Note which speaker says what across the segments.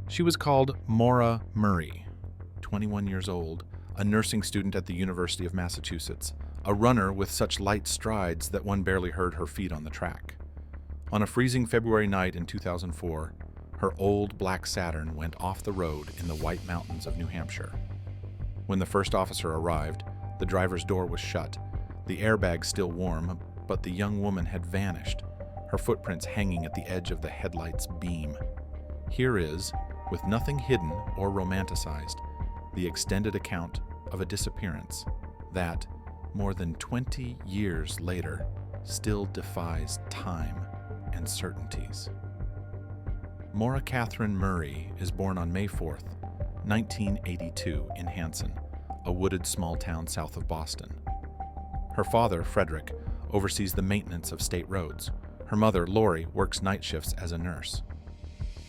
Speaker 1: She was called Maura Murray, 21 years old, a nursing student at the University of Massachusetts, a runner with such light strides that one barely heard her feet on the track. On a freezing February night in 2004, her old black Saturn went off the road in the White Mountains of New Hampshire. When the first officer arrived, the driver's door was shut, the airbag still warm, but the young woman had vanished, her footprints hanging at the edge of the headlight's beam. Here is, with nothing hidden or romanticized, the extended account of a disappearance that, more than 20 years later, still defies time and certainties. Maura Catherine Murray is born on May 4th, 1982 in Hanson, a wooded small town south of Boston. Her father, Frederick, oversees the maintenance of state roads. Her mother, Lori, works night shifts as a nurse.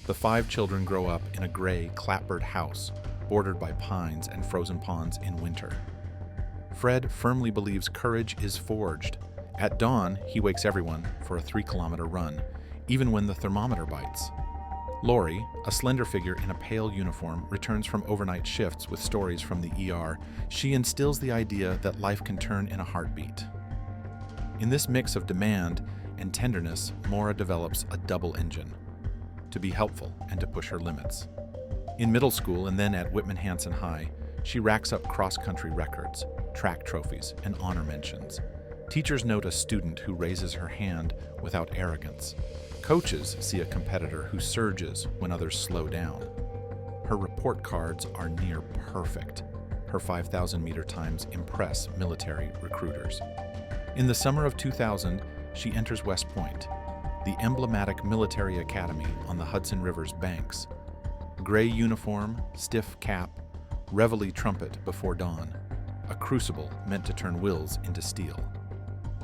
Speaker 1: The 5 children grow up in a gray, clapboard house bordered by pines and frozen ponds in winter. Fred firmly believes courage is forged. At dawn, he wakes everyone for a 3-kilometer run, even when the thermometer bites. Lori, a slender figure in a pale uniform, returns from overnight shifts with stories from the ER. She instills the idea that life can turn in a heartbeat. In this mix of demand and tenderness, Maura develops a double engine: to be helpful and to push her limits. In middle school and then at Whitman-Hanson High, she racks up cross-country records, track trophies, and honor mentions. Teachers note a student who raises her hand without arrogance. Coaches see a competitor who surges when others slow down. Her report cards are near perfect. Her 5,000-meter times impress military recruiters. In the summer of 2000, she enters West Point, the emblematic military academy on the Hudson River's banks. Gray uniform, stiff cap, reveille trumpet before dawn, a crucible meant to turn wills into steel.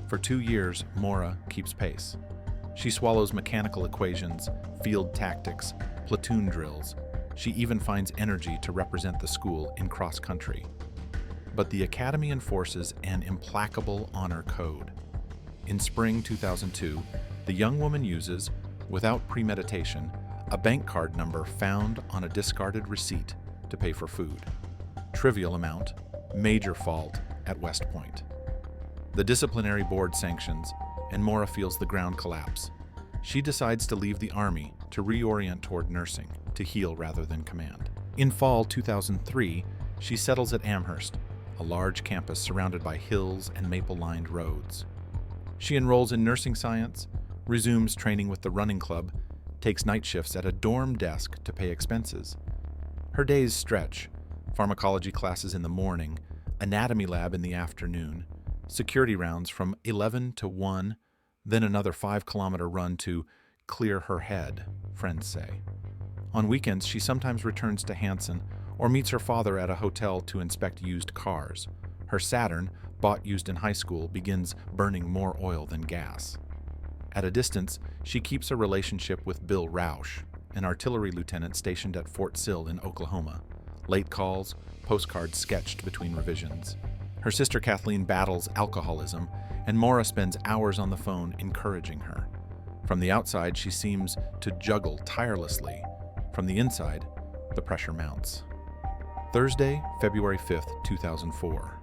Speaker 1: For 2 years, Maura keeps pace. She swallows mechanical equations, field tactics, platoon drills. She even finds energy to represent the school in cross-country. But the academy enforces an implacable honor code. In spring 2002, the young woman uses, without premeditation, a bank card number found on a discarded receipt to pay for food. Trivial amount, major fault at West Point. The disciplinary board sanctions, and Maura feels the ground collapse. She decides to leave the Army to reorient toward nursing, to heal rather than command. In fall 2003, she settles at Amherst, a large campus surrounded by hills and maple-lined roads. She enrolls in nursing science, resumes training with the running club, takes night shifts at a dorm desk to pay expenses. Her days stretch: pharmacology classes in the morning, anatomy lab in the afternoon, security rounds from 11 to 1, then another 5-kilometer run to clear her head, friends say. On weekends, she sometimes returns to Hanson or meets her father at a hotel to inspect used cars. Her Saturn, bought used in high school, begins burning more oil than gas. At a distance, she keeps a relationship with Bill Rausch, an artillery lieutenant stationed at Fort Sill in Oklahoma. Late calls, postcards sketched between revisions. Her sister Kathleen battles alcoholism, and Maura spends hours on the phone encouraging her. From the outside, she seems to juggle tirelessly. From the inside, the pressure mounts. Thursday, February 5th, 2004.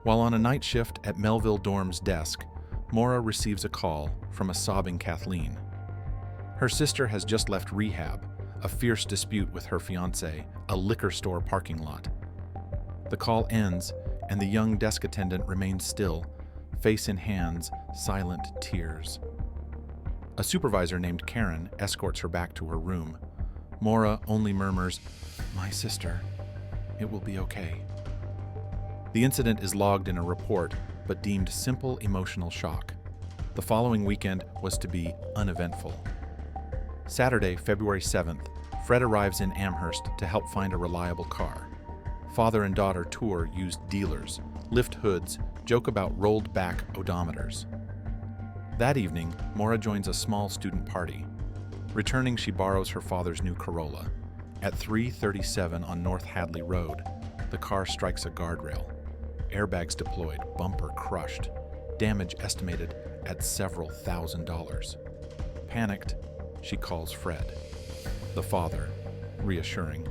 Speaker 1: While on a night shift at Melville Dorm's desk, Maura receives a call from a sobbing Kathleen. Her sister has just left rehab, a fierce dispute with her fiancé, a liquor store parking lot. The call ends, and the young desk attendant remains still, face in hands, silent tears. A supervisor named Karen escorts her back to her room. Maura only murmurs, "My sister. It will be okay." The incident is logged in a report, but deemed simple emotional shock. The following weekend was to be uneventful. Saturday, February 7th, Fred arrives in Amherst to help find a reliable car. Father and daughter tour used dealers, lift hoods, joke about rolled-back odometers. That evening, Maura joins a small student party. Returning, she borrows her father's new Corolla. At 3:37 on North Hadley Road, the car strikes a guardrail. Airbags deployed, bumper crushed. Damage estimated at several $1,000s. Panicked, she calls Fred. The father, reassuring,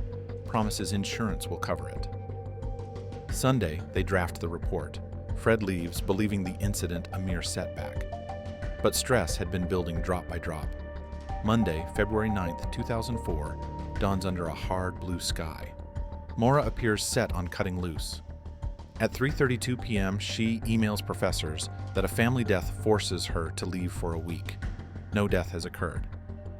Speaker 1: promises insurance will cover it. Sunday, they draft the report. Fred leaves, believing the incident a mere setback. But stress had been building drop by drop. Monday, February 9th, 2004, dawns under a hard blue sky. Maura appears set on cutting loose. At 3:32 p.m., she emails professors that a family death forces her to leave for a week. No death has occurred.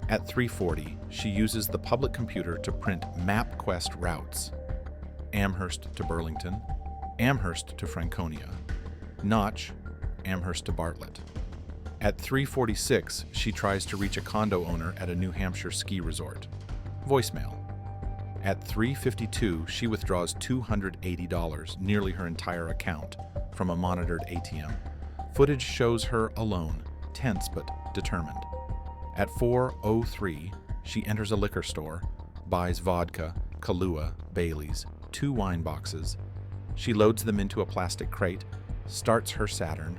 Speaker 1: At 3:40, she uses the public computer to print MapQuest routes. Amherst to Burlington, Amherst to Franconia, Notch, Amherst to Bartlett. At 3:46, she tries to reach a condo owner at a New Hampshire ski resort. Voicemail. At 3:52, she withdraws $280, nearly her entire account, from a monitored ATM. Footage shows her alone, tense but determined. At 4:03, she enters a liquor store, buys vodka, Kahlua, Bailey's, 2 wine boxes. She loads them into a plastic crate, starts her Saturn,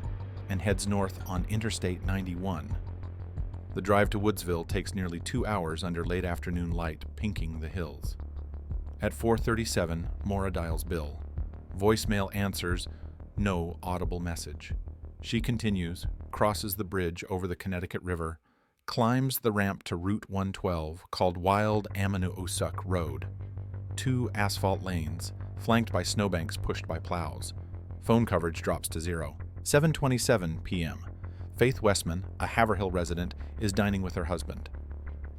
Speaker 1: and heads north on Interstate 91. The drive to Woodsville takes nearly 2 hours under late afternoon light, pinking the hills. At 4:37, Maura dials Bill. Voicemail answers, no audible message. She continues, crosses the bridge over the Connecticut River, climbs the ramp to Route 112, called Wild Ammonoosuc Road. 2 asphalt lanes, flanked by snowbanks pushed by plows. Phone coverage drops to 0. 7:27 p.m. Faith Westman, a Haverhill resident, is dining with her husband.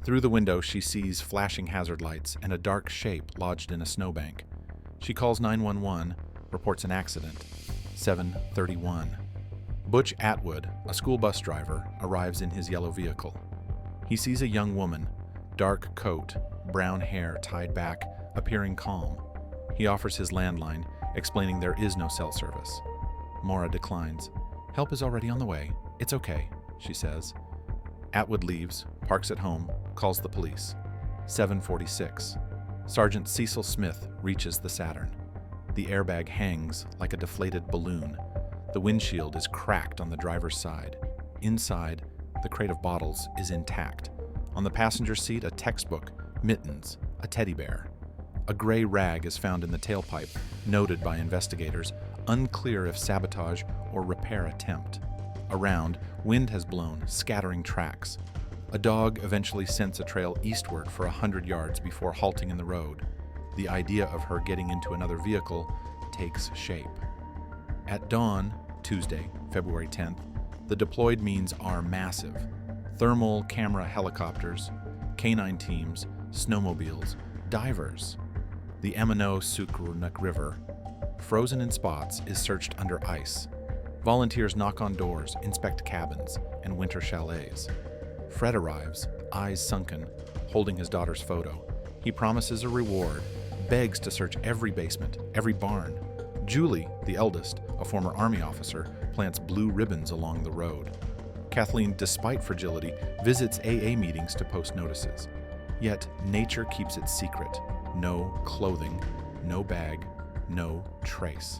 Speaker 1: Through the window, she sees flashing hazard lights and a dark shape lodged in a snowbank. She calls 911, reports an accident. 7:31. Butch Atwood, a school bus driver, arrives in his yellow vehicle. He sees a young woman, dark coat, brown hair tied back, appearing calm. He offers his landline, explaining there is no cell service. Maura declines. Help is already on the way. It's okay, she says. Atwood leaves, parks at home, calls the police. 7:46. Sergeant Cecil Smith reaches the Saturn. The airbag hangs like a deflated balloon. The windshield is cracked on the driver's side. Inside, the crate of bottles is intact. On the passenger seat, a textbook, mittens, a teddy bear. A gray rag is found in the tailpipe, noted by investigators, unclear if sabotage or repair attempt. Around, wind has blown, scattering tracks. A dog eventually scents a trail eastward for 100 yards before halting in the road. The idea of her getting into another vehicle takes shape. At dawn, Tuesday, February 10th, the deployed means are massive. Thermal camera helicopters, canine teams, snowmobiles, divers. The Ammonoosuc River, frozen in spots, is searched under ice. Volunteers knock on doors, inspect cabins, and winter chalets. Fred arrives, eyes sunken, holding his daughter's photo. He promises a reward, begs to search every basement, every barn. Julie, the eldest, a former Army officer, plants blue ribbons along the road. Kathleen, despite fragility, visits AA meetings to post notices. Yet nature keeps it secret. No clothing, no bag, no trace.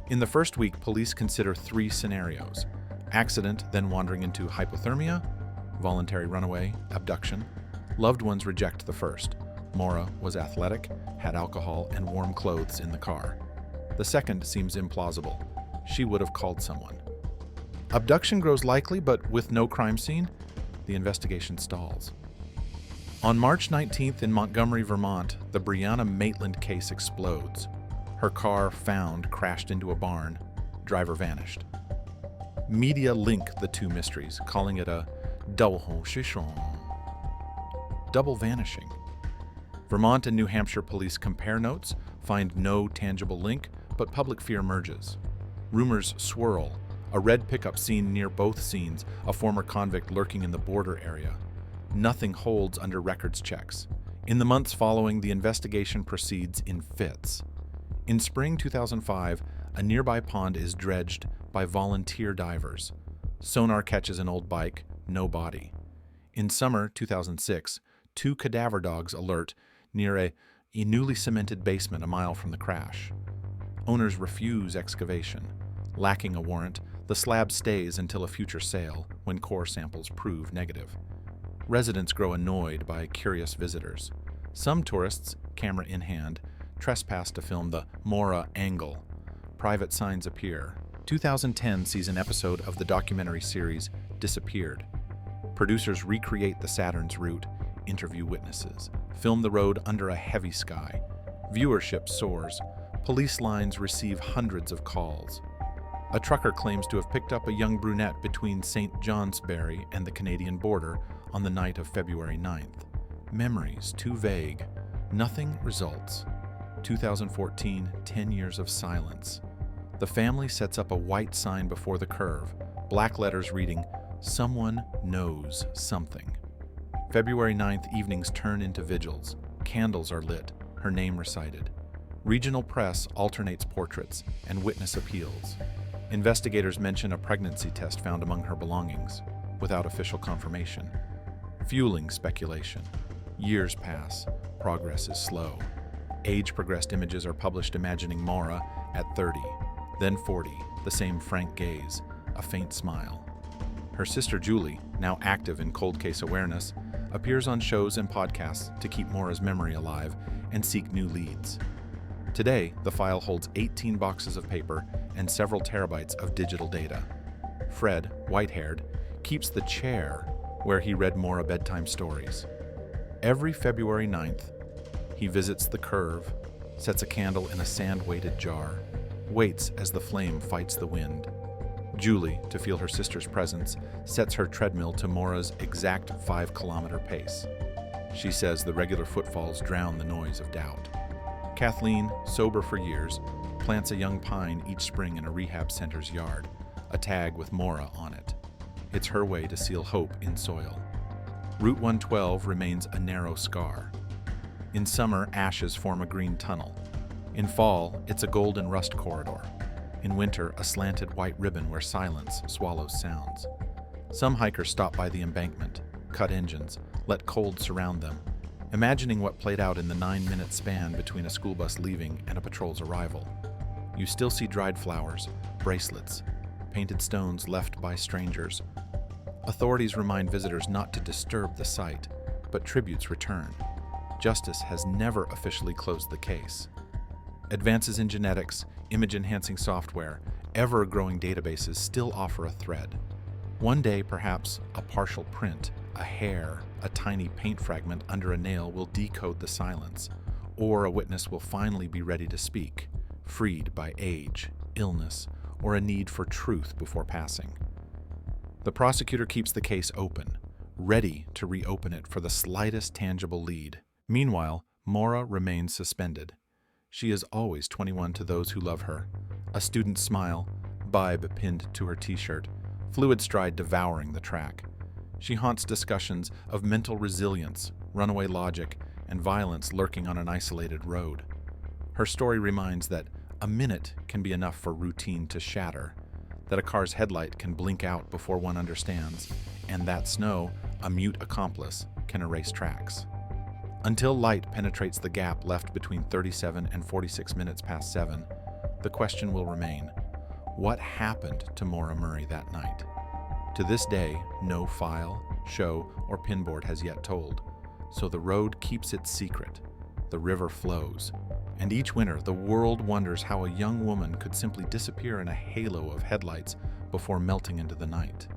Speaker 1: In the first week, police consider 3 scenarios: accident, then wandering into hypothermia, voluntary runaway, abduction. Loved ones reject the first. Maura was athletic, had alcohol and warm clothes in the car. The second seems implausible. She would have called someone. Abduction grows likely, but with no crime scene, the investigation stalls. On March 19th in Montgomery, Vermont, the Brianna Maitland case explodes. Her car, found crashed into a barn. Driver vanished. Media link the 2 mysteries, calling it a double vanishing. Vermont and New Hampshire police compare notes, find no tangible link, but public fear emerges. Rumors swirl. A red pickup seen near both scenes, a former convict lurking in the border area. Nothing holds under records checks. In the months following, the investigation proceeds in fits. In spring 2005, a nearby pond is dredged by volunteer divers. Sonar catches an old bike, no body. In summer 2006, 2 cadaver dogs alert near a newly cemented basement a mile from the crash. Owners refuse excavation. Lacking a warrant, the slab stays until a future sale, when core samples prove negative. Residents grow annoyed by curious visitors. Some tourists, camera in hand, trespass to film the Maura angle. Private signs appear. 2010 sees an episode of the documentary series Disappeared. Producers recreate the Saturn's route, interview witnesses, film the road under a heavy sky. Viewership soars. Police lines receive hundreds of calls. A trucker claims to have picked up a young brunette between St. Johnsbury and the Canadian border on the night of February 9th. Memories too vague. Nothing results. 2014, 10 years of silence. The family sets up a white sign before the curve, black letters reading, "Someone knows something." February 9th evenings turn into vigils. Candles are lit, her name recited. Regional press alternates portraits and witness appeals. Investigators mention a pregnancy test found among her belongings, without official confirmation. Fueling speculation. Years pass. Progress is slow. Age-progressed images are published imagining Maura at 30, then 40, the same frank gaze, a faint smile. Her sister Julie, now active in cold case awareness, appears on shows and podcasts to keep Maura's memory alive and seek new leads. Today, the file holds 18 boxes of paper and several terabytes of digital data. Fred, white-haired, keeps the chair where he read Maura bedtime stories. Every February 9th, he visits the curve, sets a candle in a sand-weighted jar, waits as the flame fights the wind. Julie, to feel her sister's presence, sets her treadmill to Maura's exact 5-kilometer pace. She says the regular footfalls drown the noise of doubt. Kathleen, sober for years, plants a young pine each spring in a rehab center's yard, a tag with Maura on it. It's her way to seal hope in soil. Route 112 remains a narrow scar. In summer, ashes form a green tunnel. In fall, it's a golden rust corridor. In winter, a slanted white ribbon where silence swallows sounds. Some hikers stop by the embankment, cut engines, let cold surround them, imagining what played out in the 9-minute span between a school bus leaving and a patrol's arrival. You still see dried flowers, bracelets, painted stones left by strangers. Authorities remind visitors not to disturb the site, but tributes return. Justice has never officially closed the case. Advances in genetics, image-enhancing software, ever-growing databases still offer a thread. One day, perhaps, a partial print, a hair, a tiny paint fragment under a nail will decode the silence, or a witness will finally be ready to speak, freed by age, illness, or a need for truth before passing. The prosecutor keeps the case open, ready to reopen it for the slightest tangible lead. Meanwhile, Maura remains suspended. She is always 21 to those who love her. A student's smile, Bibe pinned to her t-shirt, fluid stride devouring the track. She haunts discussions of mental resilience, runaway logic, and violence lurking on an isolated road. Her story reminds that a minute can be enough for routine to shatter, that a car's headlight can blink out before one understands, and that snow, a mute accomplice, can erase tracks. Until light penetrates the gap left between 37 and 46 minutes past 7, the question will remain, what happened to Maura Murray that night? To this day, no file, show, or pinboard has yet told, so the road keeps its secret. The river flows, and each winter the world wonders how a young woman could simply disappear in a halo of headlights before melting into the night.